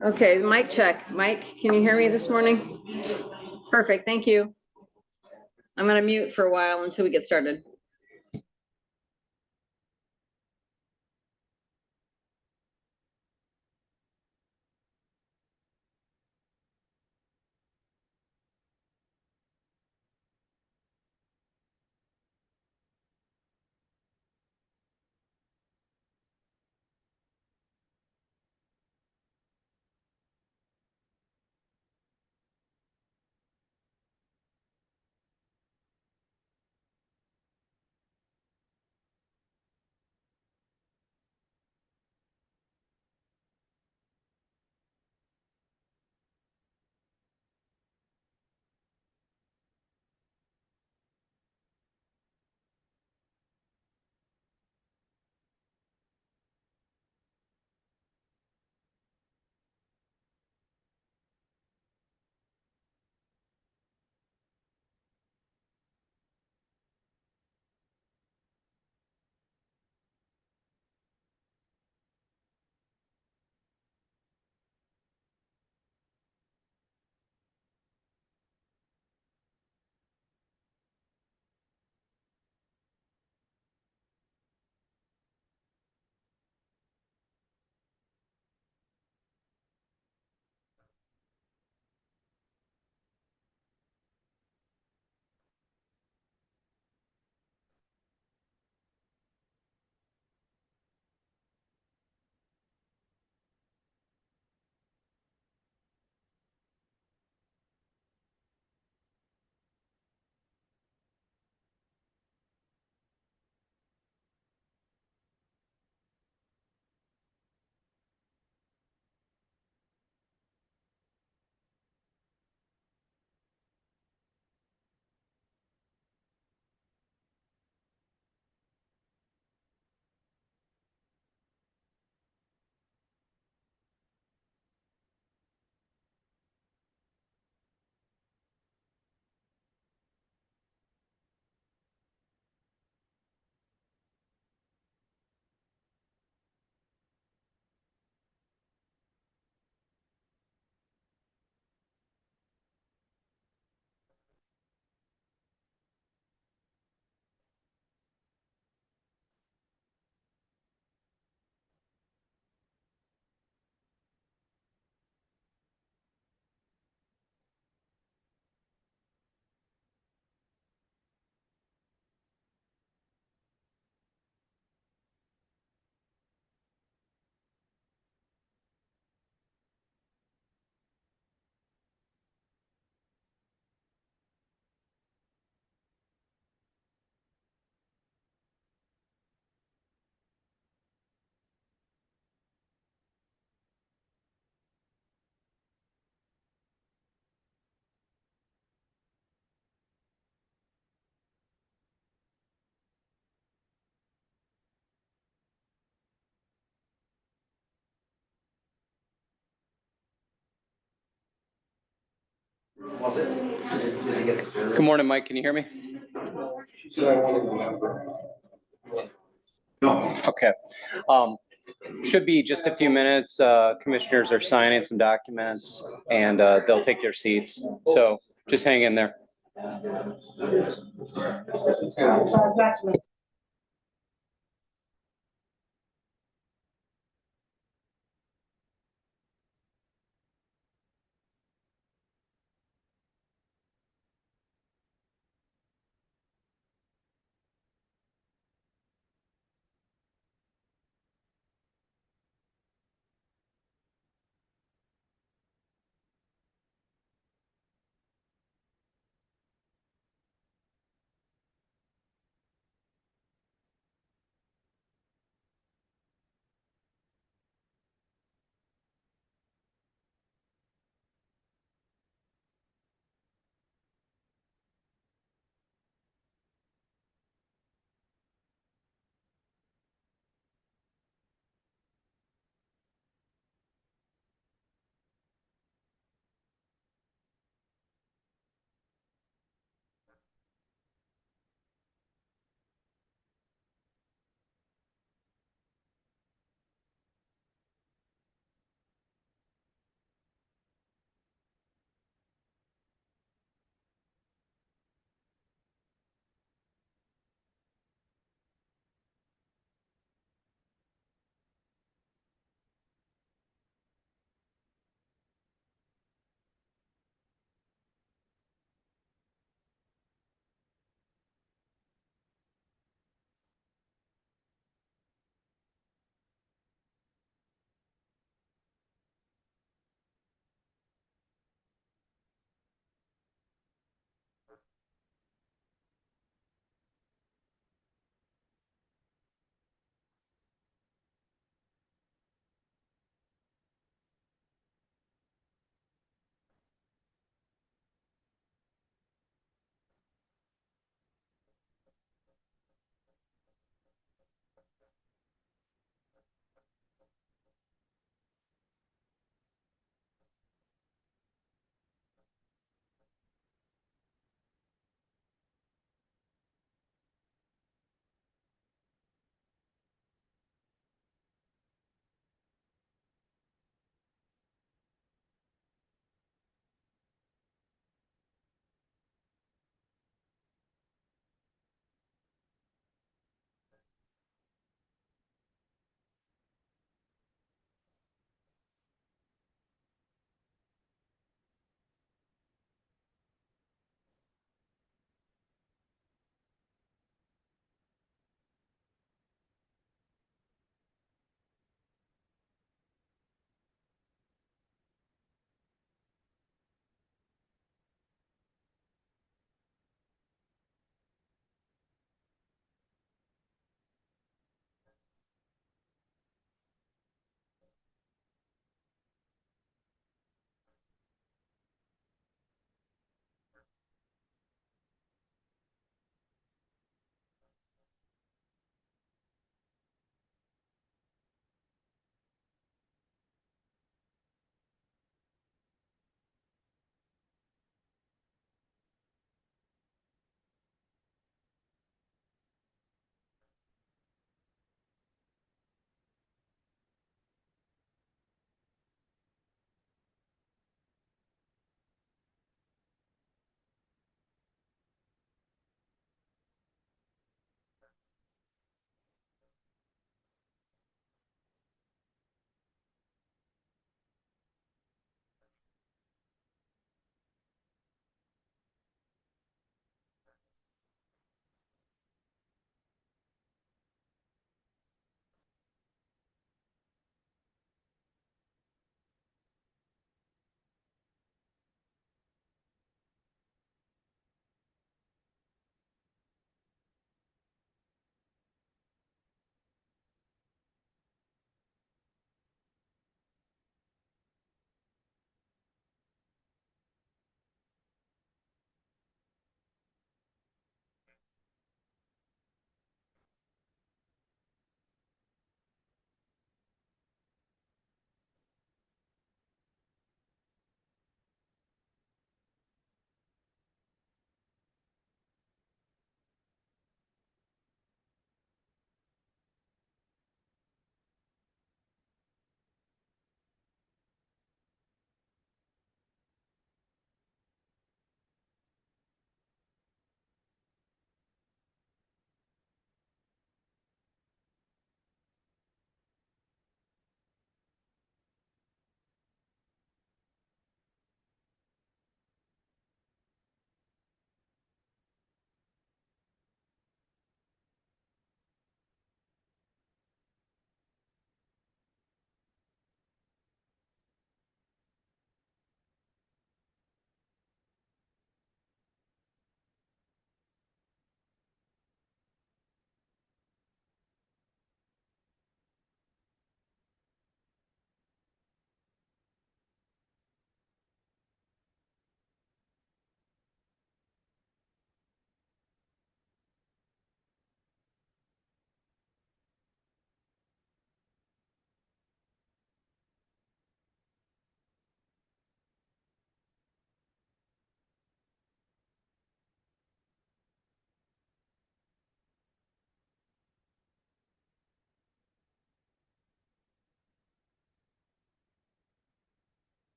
Okay, mic check. Mike, can you hear me this morning? Perfect, thank you. I'm gonna mute for a while until we get started. Good morning, Mike. Can you hear me? Okay. Should be just a few minutes. Commissioners are signing some documents and they'll take their seats. So just hang in there.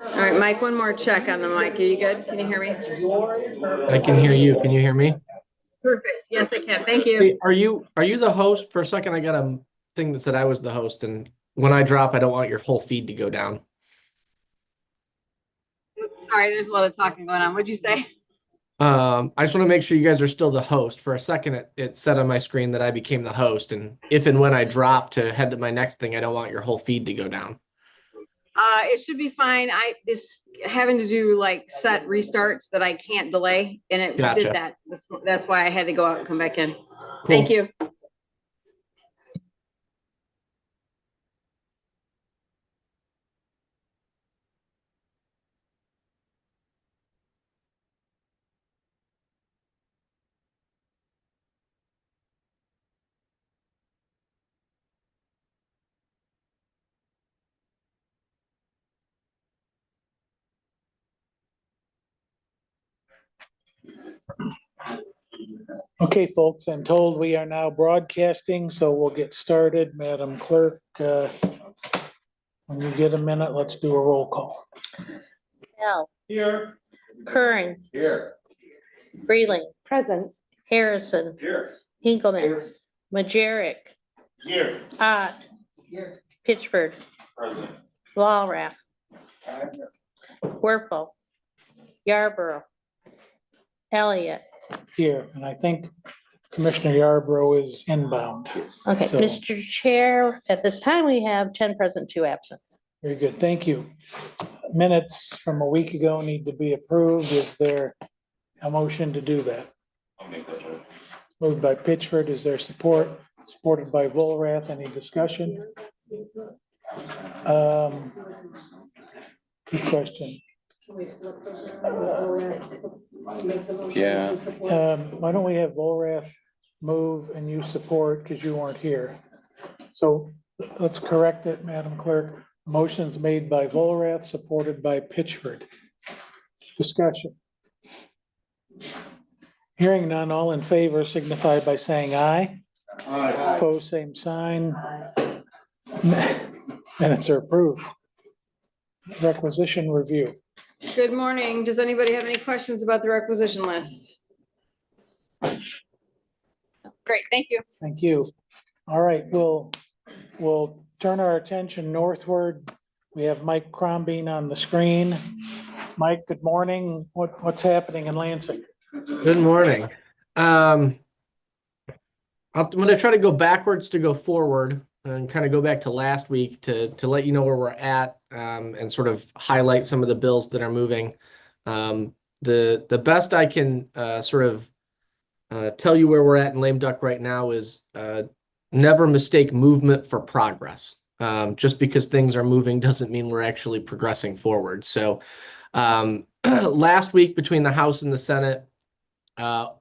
All right, Mike, one more check on the mic. Are you good? Can you hear me? I can hear you. Can you hear me? Perfect. Yes, I can. Thank you. Hey, are you the host? For a second, I got a thing that said I was the host, and when I drop, I don't want your whole feed to go down. Sorry, there's a lot of talking going on. What'd you say? I just want to make sure you guys are still the host. For a second, it said on my screen that I became the host, and if and when I drop to head to my next thing, I don't want your whole feed to go down. It should be fine. This having to do like set restarts that I can't delay, and it Gotcha. did that. That's why I had to go out and come back in. Cool. Thank you. Okay, folks, I'm told we are now broadcasting, so we'll get started. Madam Clerk, when you get a minute, let's do a roll call. Bell, Here. Curran, Here. Freeling, Present. Harrison, Here. Hinkleman, Majerick, Here. Ott, Here. Pittsford, Present. Walrath, Werfel, Yarborough, Elliott. Here, and I think Commissioner Yarborough is inbound. Okay, So- Mr. Chair, at this time, we have 10 present, 2 absent. Very good, thank you. Minutes from a week ago need to be approved. Is there a motion to do that? Moved by Pitchford, is there support? Supported by Volrath, any discussion? Good question. Yeah. Why don't we have Volrath move and you support because you weren't here? So let's correct it, Madam Clerk. Motion's made by Volrath, supported by Pitchford. Discussion. Hearing none, all in favor signify by saying aye. Aye. Opposed, same sign. Minutes are approved. Requisition review. Good morning. Does anybody have any questions about the requisition list? Great, thank you. Thank you. All right, we'll turn our attention northward. We have Mike Crombeen on the screen. Mike, good morning. What's happening in Lansing? Good morning. I'm going to try to go backwards to go forward and kind of go back to last week to let you know where we're at, and sort of highlight some of the bills that are moving. The best I can sort of tell you where we're at in lame duck right now is never mistake movement for progress. Just because things are moving doesn't mean we're actually progressing forward. So last week between the House and the Senate,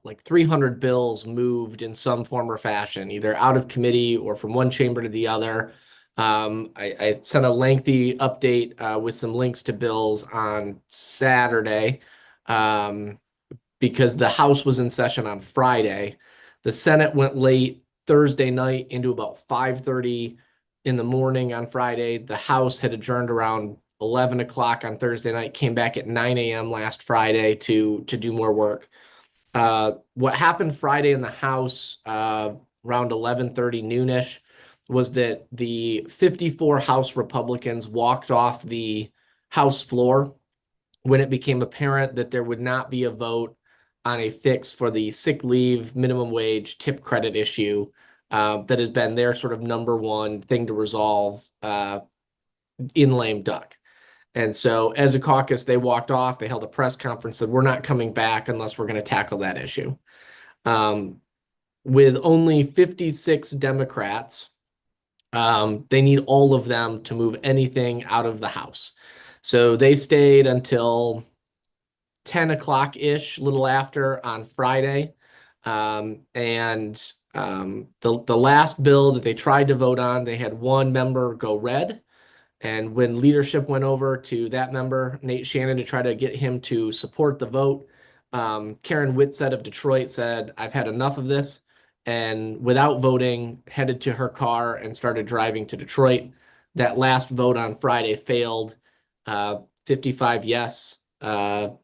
like 300 bills moved in some form or fashion, either out of committee or from one chamber to the other. I sent a lengthy update with some links to bills on Saturday because the House was in session on Friday. The Senate went late Thursday night into about 5:30 in the morning on Friday. The House had adjourned around 11 o'clock on Thursday night, came back at 9 a.m. last Friday to do more work. What happened Friday in the House around 11:30 noonish was that the 54 House Republicans walked off the House floor when it became apparent that there would not be a vote on a fix for the sick leave, minimum wage, tip credit issue that had been their sort of number one thing to resolve in lame duck. And so as a caucus, they walked off, they held a press conference, said, we're not coming back unless we're going to tackle that issue. With only 56 Democrats, they need all of them to move anything out of the House. So they stayed until 10 o'clock-ish, a little after on Friday. The last bill that they tried to vote on, they had one member go red. And when leadership went over to that member, Nate Shannon, to try to get him to support the vote, Karen Whitsett of Detroit said, I've had enough of this. And without voting, headed to her car and started driving to Detroit. That last vote on Friday failed. 55 yes, 0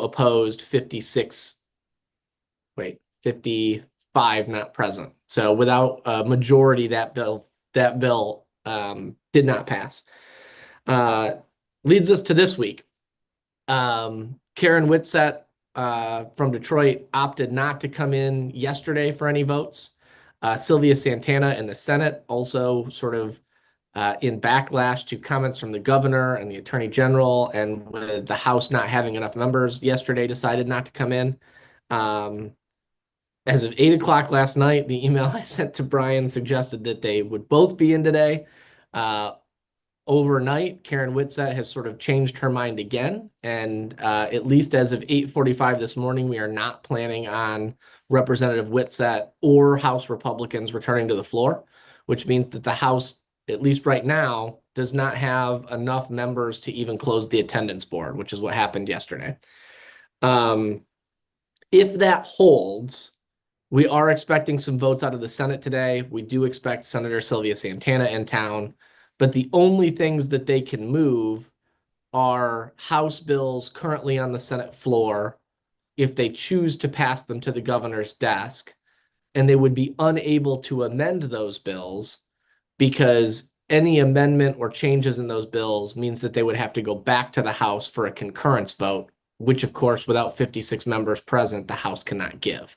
opposed, 55 not present. So without a majority, that bill did not pass. Leads us to this week. Karen Whitsett from Detroit opted not to come in yesterday for any votes. Sylvia Santana in the Senate also sort of in backlash to comments from the governor and the attorney general, and with the House not having enough members yesterday, decided not to come in. As of 8 o'clock last night, the email I sent to Brian suggested that they would both be in today. Overnight, Karen Whitsett has sort of changed her mind again. And at least as of 8:45 this morning, we are not planning on Representative Whitsett or House Republicans returning to the floor, which means that the House, at least right now, does not have enough members to even close the attendance board, which is what happened yesterday. If that holds, we are expecting some votes out of the Senate today. We do expect Senator Sylvia Santana in town, but the only things that they can move are House bills currently on the Senate floor if they choose to pass them to the governor's desk, and they would be unable to amend those bills because any amendment or changes in those bills means that they would have to go back to the House for a concurrence vote, which of course, without 56 members present, the House cannot give.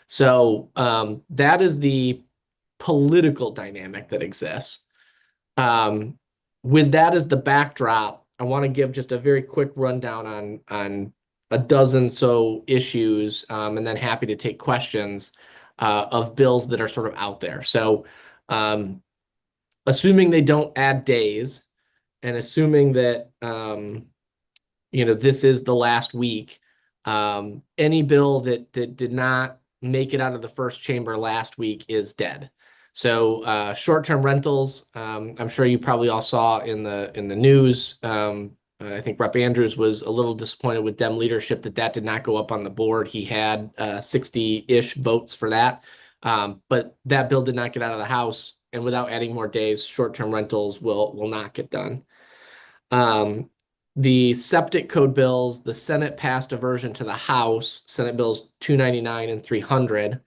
So that is the political dynamic that exists. With that as the backdrop, I want to give just a very quick rundown on a dozen so issues, and then happy to take questions of bills that are sort of out there. So assuming they don't add days, and assuming that this is the last week, any bill that did not make it out of the first chamber last week is dead. So short-term rentals, I'm sure you probably all saw in the news. I think Rep. Andrews was a little disappointed with Dem leadership that did not go up on the board. He had 60-ish votes for that, but that bill did not get out of the House. And without adding more days, short-term rentals will not get done. The septic code bills, the Senate passed a version to the House, Senate Bills 299 and 300.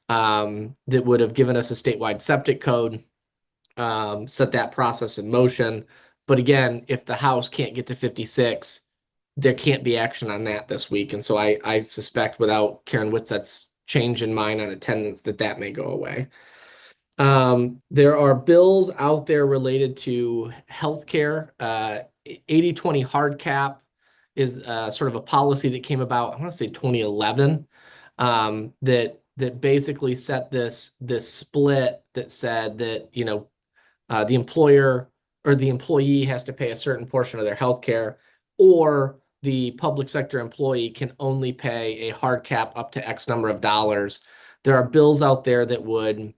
That would have given us a statewide septic code, set that process in motion. But again, if the House can't get to 56, there can't be action on that this week. And so I suspect without Karen Whitsett's change in mind on attendance that may go away. There are bills out there related to healthcare. 80/20 hard cap is sort of a policy that came about, I want to say 2011, that basically set this split that said that, the employer or the employee has to pay a certain portion of their health care, or the public sector employee can only pay a hard cap up to X number of dollars. There are bills out there that would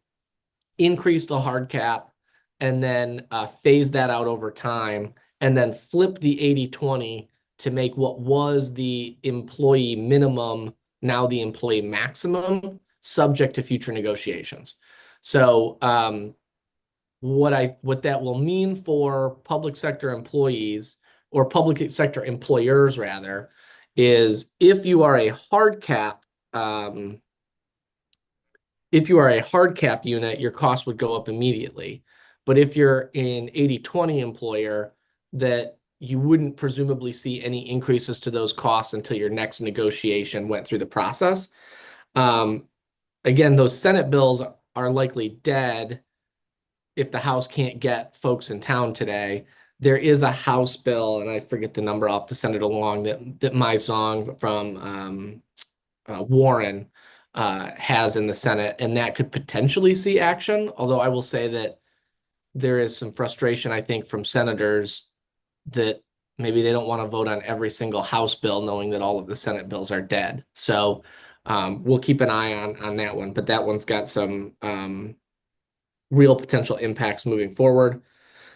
increase the hard cap and then phase that out over time, and then flip the 80/20 to make what was the employee minimum now the employee maximum, subject to future negotiations. So what that will mean for public sector employees, or public sector employers rather, is if you are a hard cap unit, your cost would go up immediately. But if you're an 80/20 employer, that you wouldn't presumably see any increases to those costs until your next negotiation went through the process. Again, those Senate bills are likely dead if the House can't get folks in town today. There is a House bill, and I forget the number, I'll have to send it along, that My Song from Warren has in the Senate, and that could potentially see action. Although I will say that there is some frustration, I think, from senators that maybe they don't want to vote on every single House bill, knowing that all of the Senate bills are dead. So we'll keep an eye on that one, but that one's got some real potential impacts moving forward.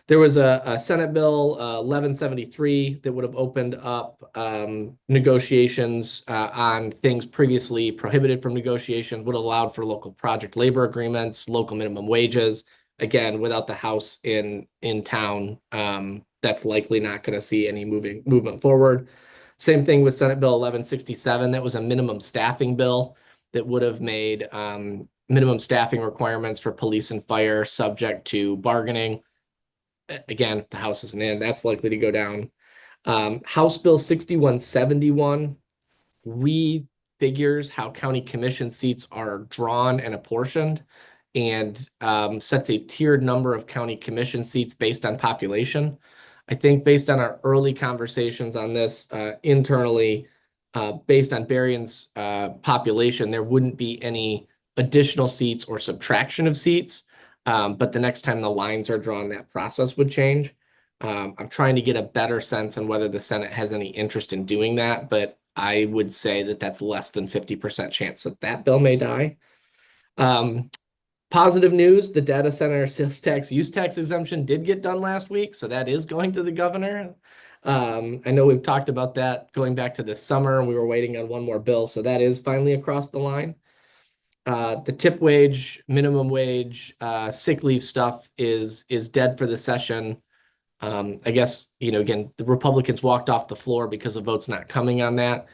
There was a Senate Bill 1173 that would have opened up negotiations on things previously prohibited from negotiations, would have allowed for local project labor agreements, local minimum wages, again, without the House in town, that's likely not going to see any movement forward. Same thing with Senate Bill 1167. That was a minimum staffing bill that would have made minimum staffing requirements for police and fire subject to bargaining. Again, if the House isn't in, that's likely to go down. House Bill 6171 refigures how county commission seats are drawn and apportioned, and sets a tiered number of county commission seats based on population. I think based on our early conversations on this internally, based on Berrien's population, there wouldn't be any additional seats or subtraction of seats. But the next time the lines are drawn, that process would change. I'm trying to get a better sense on whether the Senate has any interest in doing that, but I would say that that's less than 50% chance that that bill may die. Positive news, the data center sales tax use tax exemption did get done last week, so that is going to the governor. I know we've talked about that going back to this summer, and we were waiting on one more bill, so that is finally across the line. The tip wage, minimum wage, sick leave stuff is dead for the session. I guess, again, the Republicans walked off the floor because of votes not coming on that.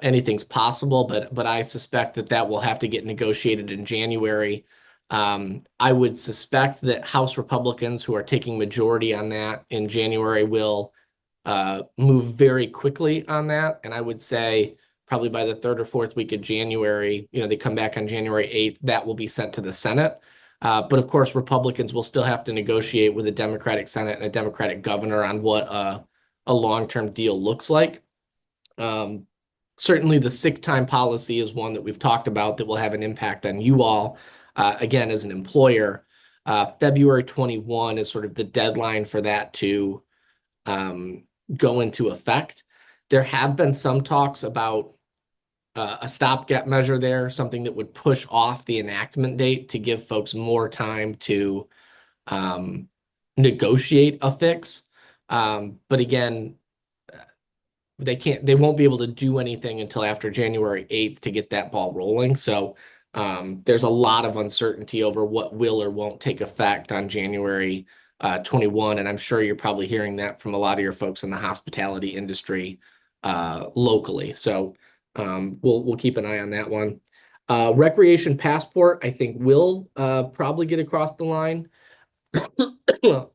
Anything's possible, but I suspect that will have to get negotiated in January. I would suspect that House Republicans who are taking majority on that in January will move very quickly on that. And I would say probably by the 3rd or 4th week of January, they come back on January 8th, that will be sent to the Senate. But of course, Republicans will still have to negotiate with a Democratic Senate and a Democratic governor on what a long-term deal looks like. Certainly the sick time policy is one that we've talked about that will have an impact on you all. Again, as an employer, February 21 is sort of the deadline for that to go into effect. There have been some talks about a stopgap measure there, something that would push off the enactment date to give folks more time to negotiate a fix. But again, they won't be able to do anything until after January 8th to get that ball rolling. So there's a lot of uncertainty over what will or won't take effect on January 21. And I'm sure you're probably hearing that from a lot of your folks in the hospitality industry locally. So we'll keep an eye on that one. Recreation passport, I think, will probably get across the line.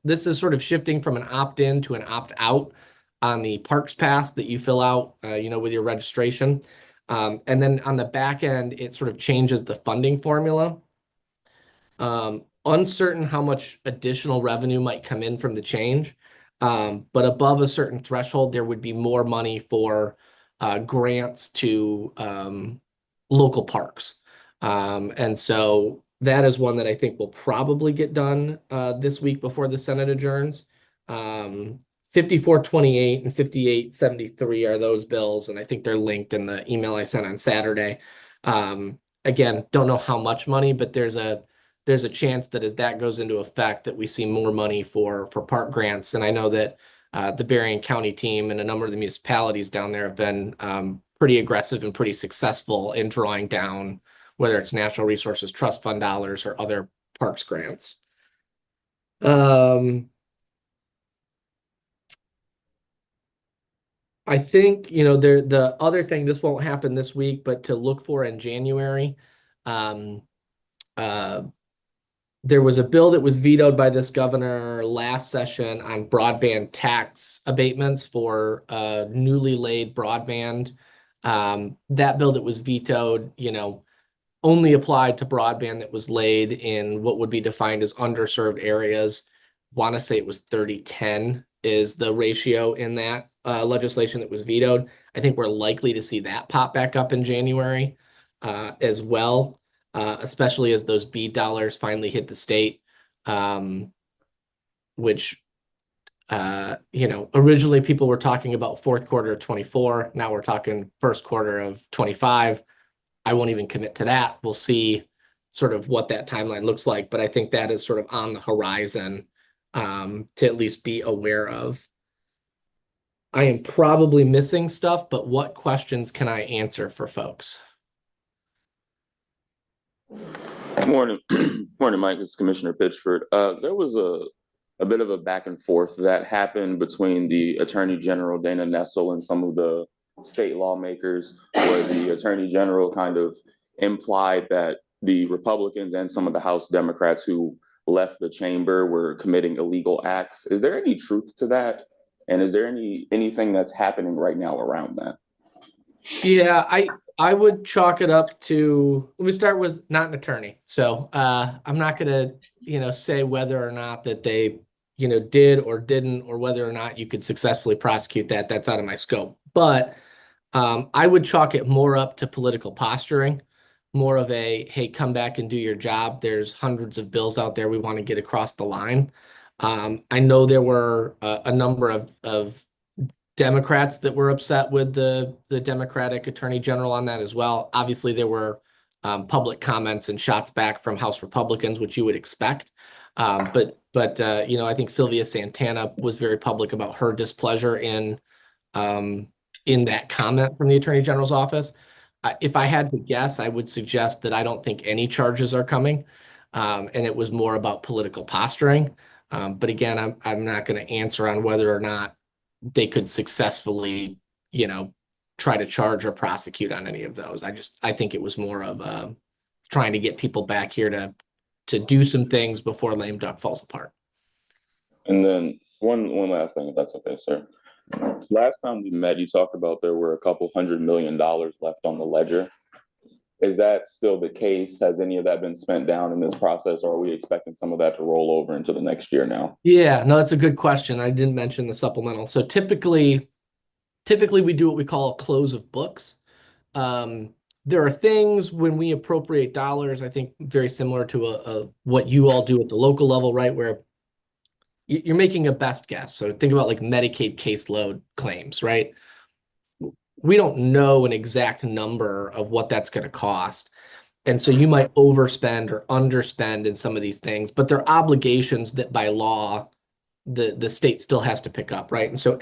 This is sort of shifting from an opt-in to an opt-out on the Parks Pass that you fill out, with your registration. And then on the back end, it sort of changes the funding formula. Uncertain how much additional revenue might come in from the change. But above a certain threshold, there would be more money for grants to local parks. And so that is one that I think will probably get done this week before the Senate adjourns. 5428 and 5873 are those bills, and I think they're linked in the email I sent on Saturday. Again, don't know how much money, but there's a chance that as that goes into effect that we see more money for park grants. And I know that the Berrien County team and a number of the municipalities down there have been pretty aggressive and pretty successful in drawing down, whether it's Natural Resources Trust Fund dollars or other parks grants. I think, the other thing, this won't happen this week, but to look for in January, there was a bill that was vetoed by this governor last session on broadband tax abatements for newly laid broadband. That bill that was vetoed, only applied to broadband that was laid in what would be defined as underserved areas. Want to say it was 30-10 is the ratio in that legislation that was vetoed. I think we're likely to see that pop back up in January as well, especially as those BEAD dollars finally hit the state, which, originally people were talking about 4th quarter of 24. Now we're talking 1st quarter of 25. I won't even commit to that. We'll see sort of what that timeline looks like, but I think that is sort of on the horizon to at least be aware of. I am probably missing stuff, but what questions can I answer for folks? Morning, morning, Mike. It's Commissioner Pitchford. There was a bit of a back and forth that happened between the Attorney General Dana Nessel and some of the state lawmakers, where the Attorney General kind of implied that the Republicans and some of the House Democrats who left the chamber were committing illegal acts. Is there any truth to that? And is there anything that's happening right now around that? Yeah, I would chalk it up to, let me start with not an attorney. So I'm not gonna, say whether or not that they, did or didn't, or whether or not you could successfully prosecute that. That's out of my scope. But I would chalk it more up to political posturing, more of a, hey, come back and do your job. There's hundreds of bills out there we want to get across the line. I know there were a number of Democrats that were upset with the Democratic Attorney General on that as well. Obviously, there were public comments and shots back from House Republicans, which you would expect. But I think Sylvia Santana was very public about her displeasure in that comment from the Attorney General's office. If I had to guess, I would suggest that I don't think any charges are coming, and it was more about political posturing. But again, I'm not going to answer on whether or not they could successfully, try to charge or prosecute on any of those. I think it was more of trying to get people back here to do some things before lame duck falls apart. And then one last thing, if that's okay, sir. Last time we met, you talked about there were a couple $100 million left on the ledger. Is that still the case? Has any of that been spent down in this process, or are we expecting some of that to roll over into the next year now? Yeah, no, that's a good question. I didn't mention the supplemental. So typically we do what we call a close of books. There are things when we appropriate dollars, I think very similar to what you all do at the local level, right? Where you're making a best guess. So think about like Medicaid caseload claims, right? We don't know an exact number of what that's going to cost. And so you might overspend or underspend in some of these things, but they're obligations that by law, the state still has to pick up, right? And so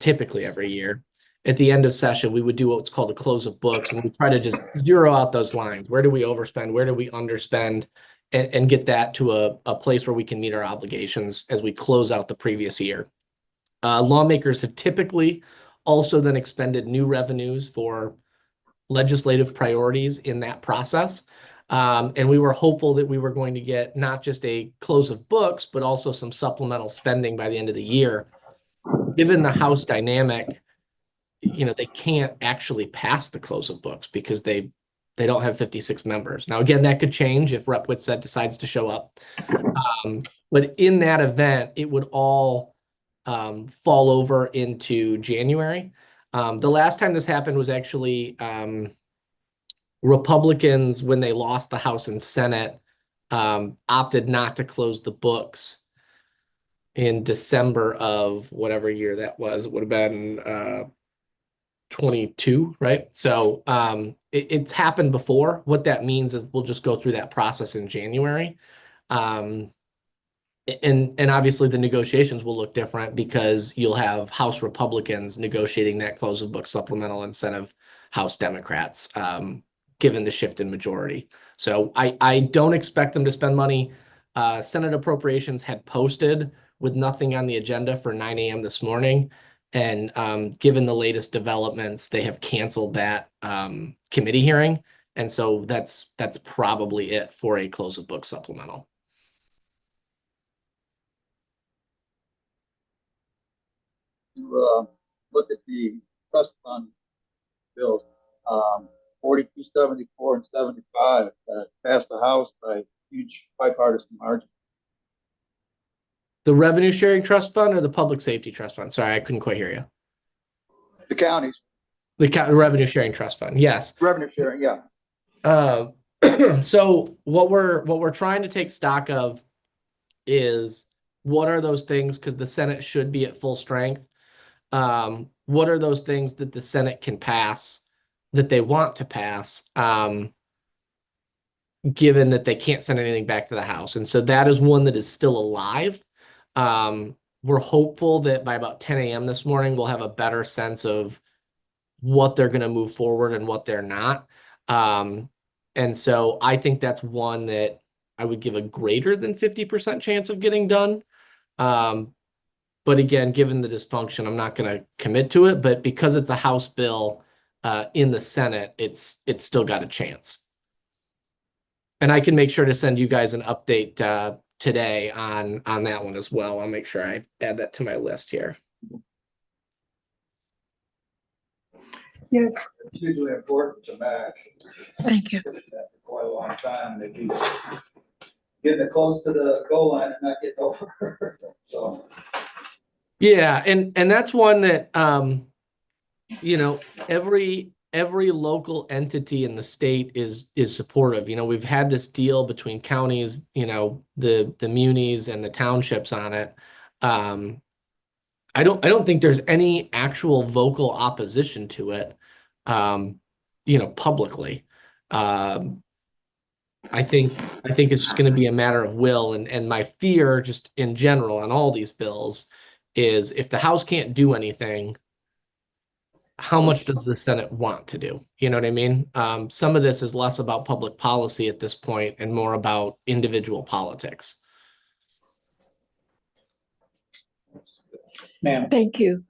typically every year, at the end of session, we would do what's called a close of books, and we try to just zero out those lines. Where do we overspend? Where do we underspend? And get that to a place where we can meet our obligations as we close out the previous year. Lawmakers have typically also then expended new revenues for legislative priorities in that process. And we were hopeful that we were going to get not just a close of books, but also some supplemental spending by the end of the year. Given the House dynamic, they can't actually pass the close of books because they don't have 56 members. Now, again, that could change if Rep. Whitsett decides to show up. But in that event, it would all fall over into January. The last time this happened was actually Republicans, when they lost the House and Senate, opted not to close the books in December of whatever year that was. It would have been 22, right? So it's happened before. What that means is we'll just go through that process in January. And obviously the negotiations will look different because you'll have House Republicans negotiating that close of book supplemental instead of House Democrats, given the shift in majority. So I don't expect them to spend money. Senate Appropriations had posted with nothing on the agenda for 9 a.m. this morning. And given the latest developments, they have canceled that committee hearing. And so that's probably it for a close of book supplemental. To look at the trust fund bills, 4274 and 75 that passed the House by huge bipartisan margin. The revenue sharing trust fund or the public safety trust fund? Sorry, I couldn't quite hear you. The counties. The revenue sharing trust fund. Yes. Revenue sharing. Yeah. So what we're trying to take stock of is what are those things, because the Senate should be at full strength. What are those things that the Senate can pass that they want to pass, given that they can't send anything back to the House? And so that is one that is still alive. We're hopeful that by about 10 a.m. this morning, we'll have a better sense of what they're going to move forward and what they're not. And so I think that's one that I would give a greater than 50% chance of getting done. But again, given the dysfunction, I'm not going to commit to it. But because it's a House bill in the Senate, it's still got a chance. And I can make sure to send you guys an update today on that one as well. I'll make sure I add that to my list here. It's usually important to match. Thank you. For quite a long time, they keep getting it close to the goal line and not getting over. So. Yeah, and that's one that you know, every local entity in the state is supportive. You know, we've had this deal between counties, you know, the munis and the townships on it. I don't think there's any actual vocal opposition to it, you know, publicly. I think it's just going to be a matter of will, and my fear just in general on all these bills is if the House can't do anything, how much does the Senate want to do? You know what I mean? Some of this is less about public policy at this point and more about individual politics. Ma'am. Thank you.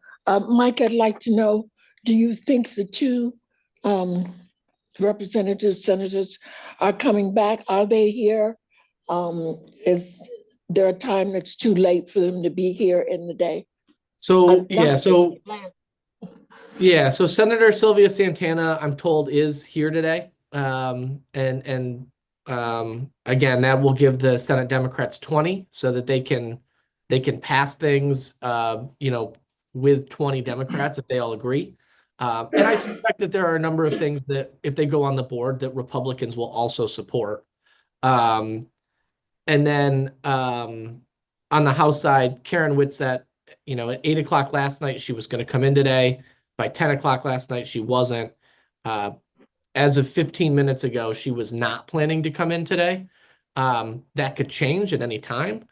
Mike, I'd like to know, do you think the two representatives, senators are coming back? Are they here? Is there a time that's too late for them to be here in the day? So so Senator Sylvia Santana, I'm told, is here today. Again, that will give the Senate Democrats 20 so that they can pass things, you know, with 20 Democrats if they all agree. And I suspect that there are a number of things that if they go on the board that Republicans will also support. And then on the House side, Karen Whitsett, you know, at 8 o'clock last night, she was going to come in today. By 10 o'clock last night, she wasn't. As of 15 minutes ago, she was not planning to come in today. That could change at any time.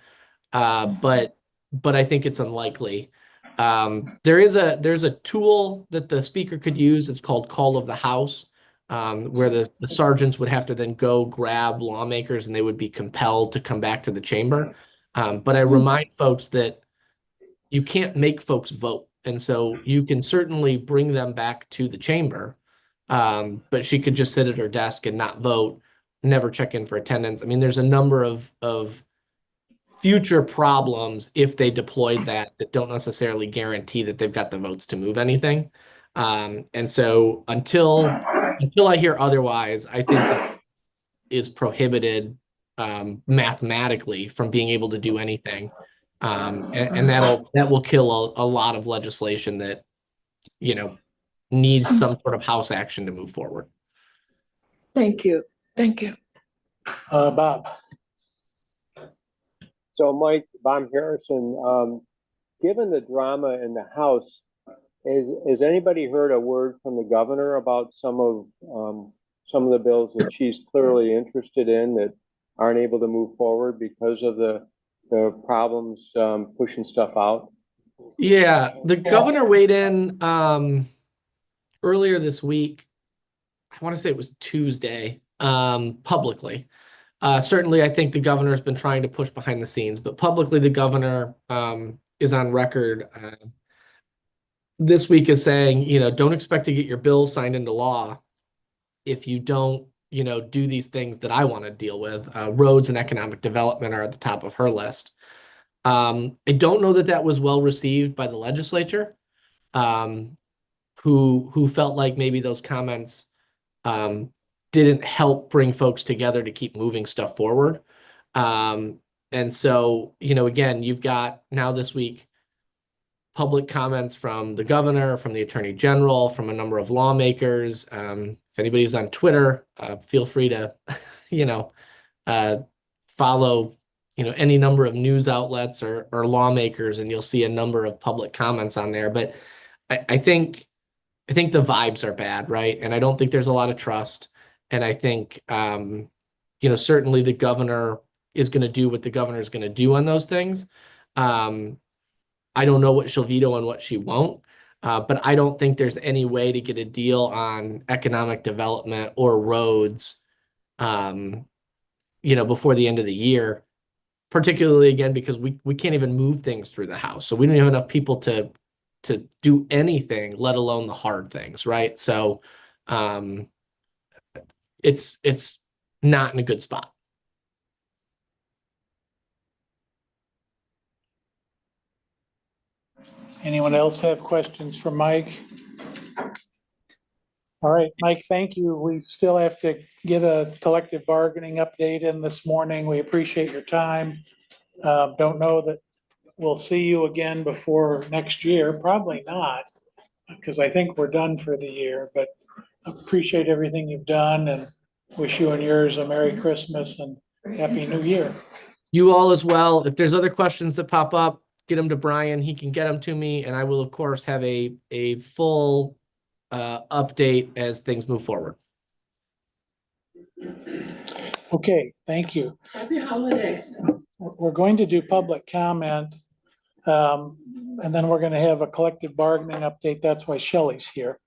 But I think it's unlikely. There's a tool that the speaker could use. It's called Call of the House, where the sergeants would have to then go grab lawmakers and they would be compelled to come back to the chamber. But I remind folks that you can't make folks vote. And so you can certainly bring them back to the chamber. But she could just sit at her desk and not vote, never check in for attendance. I mean, there's a number of future problems if they deployed that don't necessarily guarantee that they've got the votes to move anything. And so until I hear otherwise, I think that is prohibited mathematically from being able to do anything. And that will kill a lot of legislation that, you know, needs some sort of House action to move forward. Thank you. Thank you. Bob. So Mike, Bob Harrison, given the drama in the House, has anybody heard a word from the governor about some of the bills that she's clearly interested in that aren't able to move forward because of the problems pushing stuff out? Yeah, the governor weighed in earlier this week. I want to say it was Tuesday, publicly. Certainly, I think the governor's been trying to push behind the scenes, but publicly, the governor is on record this week as saying, you know, don't expect to get your bills signed into law if you don't, you know, do these things that I want to deal with. Roads and economic development are at the top of her list. I don't know that that was well received by the legislature, who felt like maybe those comments didn't help bring folks together to keep moving stuff forward. And so, you know, again, you've got now this week public comments from the governor, from the attorney general, from a number of lawmakers. If anybody's on Twitter, feel free to, you know, follow, you know, any number of news outlets or lawmakers, and you'll see a number of public comments on there. But I think the vibes are bad, right? And I don't think there's a lot of trust. And I think, you know, certainly the governor is going to do what the governor is going to do on those things. I don't know what she'll veto and what she won't, but I don't think there's any way to get a deal on economic development or roads before the end of the year, particularly again, because we can't even move things through the house. So we don't have enough people to do anything, let alone the hard things, right? So it's not in a good spot. Anyone else have questions for Mike? All right, Mike, thank you. We still have to get a collective bargaining update in this morning. We appreciate your time. Don't know that we'll see you again before next year, probably not, because I think we're done for the year, but appreciate everything you've done and wish you and yours a Merry Christmas and Happy New Year. You all as well. If there's other questions that pop up, get them to Brian. He can get them to me, and I will, of course, have a full update as things move forward. Okay, thank you. Happy holidays. We're going to do public comment, and then we're going to have a collective bargaining update. That's why Shelley's here.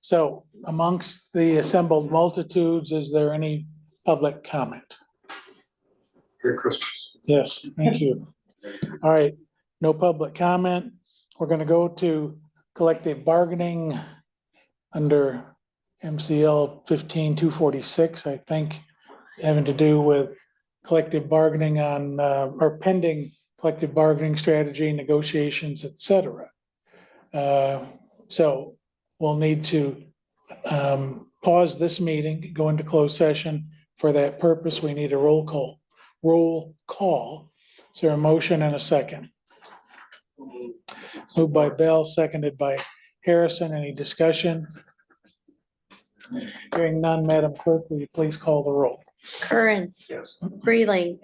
So amongst the assembled multitudes, is there any public comment? Merry Christmas. Yes, thank you. All right, no public comment. We're going to go to collective bargaining under MCL 15246, I think, having to do with collective bargaining on, or pending collective bargaining strategy, negotiations, et cetera. So we'll need to pause this meeting, go into closed session. For that purpose, we need a roll call. Is there a motion and a second? Moved by Bell, seconded by Harrison. Any discussion? Hearing none, Madam Clerk, will you please call the roll? Curran. Yes. Freeling.